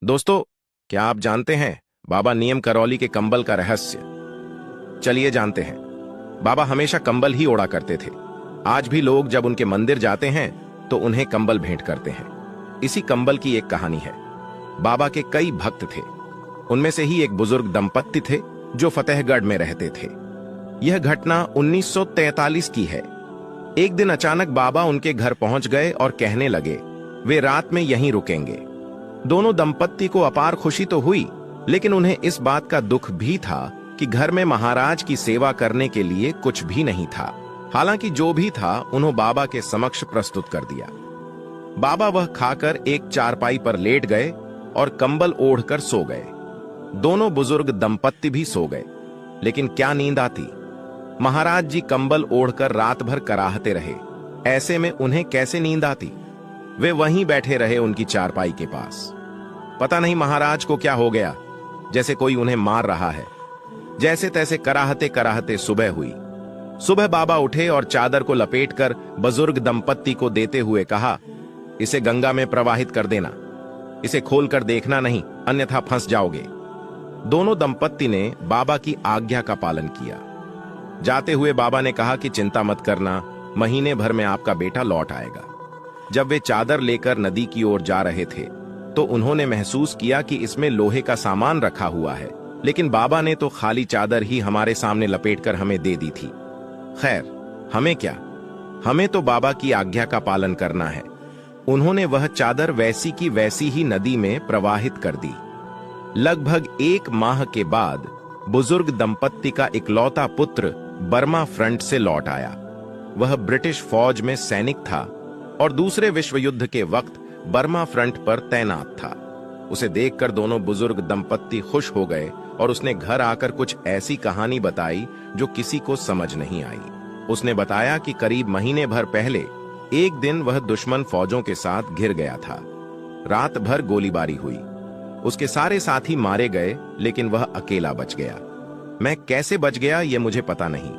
दोस्तों, क्या आप जानते हैं बाबा नीम करौली के कंबल का रहस्य? चलिए जानते हैं। बाबा हमेशा कंबल ही ओढ़ा करते थे। आज भी लोग जब उनके मंदिर जाते हैं तो उन्हें कंबल भेंट करते हैं। इसी कंबल की एक कहानी है। बाबा के कई भक्त थे। उनमें से ही एक बुजुर्ग दंपत्ति थे जो फतेहगढ़ में रहते थे। यह घटना 1943 की है। एक दिन अचानक बाबा उनके घर पहुंच गए और कहने लगे वे रात में यहीं रुकेंगे। दोनों दंपत्ति को अपार खुशी तो हुई, लेकिन उन्हें इस बात का दुख भी था कि घर में महाराज की सेवा करने के लिए कुछ भी नहीं था। हालांकि जो भी था उन्होंने बाबा के समक्ष प्रस्तुत कर दिया। बाबा वह खाकर एक चारपाई पर लेट गए और कंबल ओढ़कर सो गए। दोनों बुजुर्ग दंपत्ति भी सो गए, लेकिन क्या नींद आती। महाराज जी कंबल ओढ़कर रात भर कराहते रहे। ऐसे में उन्हें कैसे नींद आती। वे वहीं बैठे रहे उनकी चारपाई के पास। पता नहीं महाराज को क्या हो गया, जैसे कोई उन्हें मार रहा है। जैसे तैसे कराहते कराहते सुबह हुई। सुबह बाबा उठे और चादर को लपेटकर बुजुर्ग दंपत्ति को देते हुए कहा, इसे गंगा में प्रवाहित कर देना। इसे खोलकर देखना नहीं, अन्यथा फंस जाओगे। दोनों दंपत्ति ने बाबा की आज्ञा का पालन किया। जाते हुए बाबा ने कहा कि चिंता मत करना, महीने भर में आपका बेटा लौट आएगा। जब वे चादर लेकर नदी की ओर जा रहे थे तो उन्होंने महसूस किया कि इसमें लोहे का सामान रखा हुआ है, लेकिन बाबा ने तो खाली चादर ही हमारे सामने लपेटकर हमें दे दी थी। खैर, हमें क्या, हमें तो बाबा की आज्ञा का पालन करना है। उन्होंने वह चादर वैसी की वैसी ही नदी में प्रवाहित कर दी। लगभग 1 माह के बाद बुजुर्ग दंपत्ति का इकलौता पुत्र बर्मा फ्रंट से लौट आया। वह ब्रिटिश फौज में सैनिक था और दूसरे विश्व युद्ध के वक्त बर्मा फ्रंट पर तैनात था। उसे देखकर दोनों बुजुर्ग दंपत्ति खुश हो गए और उसने घर आकर कुछ ऐसी कहानी बताई जो किसी को समझ नहीं आई। उसने बताया कि करीब महीने भर पहले एक दिन वह दुश्मन फौजों के साथ घिर गया था। रात भर गोलीबारी हुई। उसके सारे साथी मारे गए, लेकिन वह अकेला बच गया। मैं कैसे बच गया ये मुझे पता नहीं।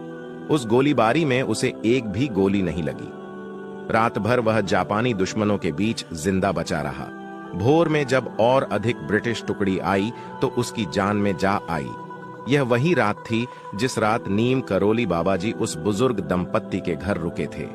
उस गोलीबारी में उसे एक भी गोली नहीं लगी। रात भर वह जापानी दुश्मनों के बीच जिंदा बचा रहा। भोर में जब और अधिक ब्रिटिश टुकड़ी आई तो उसकी जान में जा आई। यह वही रात थी जिस रात नीम करौली बाबा जी उस बुजुर्ग दंपत्ति के घर रुके थे।